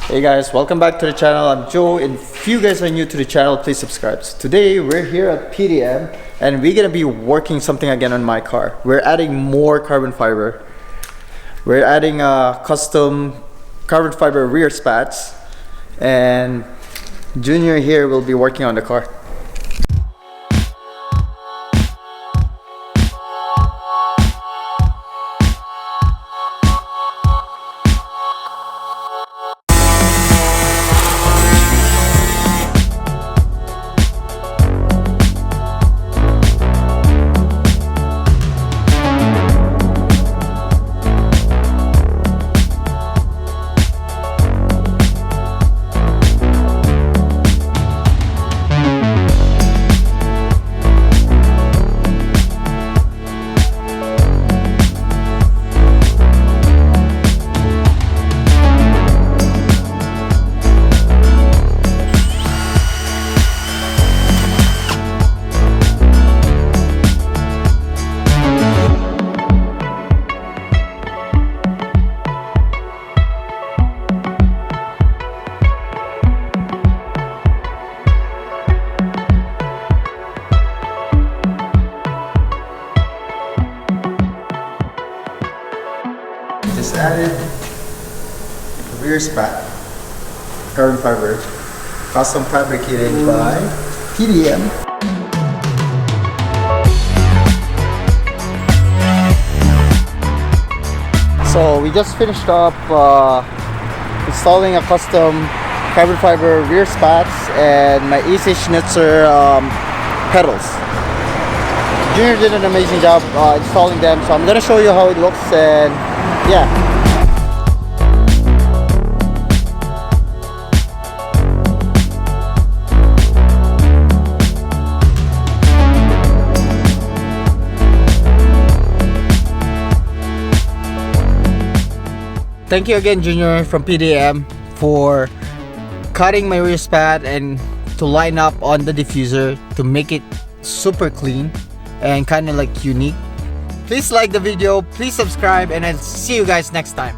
Hey guys, welcome back to the channel. I'm Joe, and if you guys are new to the channel, please subscribe. So today we're here at PDM and we're gonna be working something again on my car. We're adding more carbon fiber. We're adding a custom carbon fiber rear spats, and Junior here will be working on the car. Just added the rear spat, carbon fiber, custom fabricated by PDM. So we just finished up installing a custom carbon fiber rear spats and my AC Schnitzer pedals. Junior did an amazing job installing them, so I'm gonna show you how it looks, and yeah. Thank you again, Junior from PDM, for cutting my rear spat and to line up on the diffuser to make it super clean and kind of like unique. Please like the video, please subscribe, and I'll see you guys next time.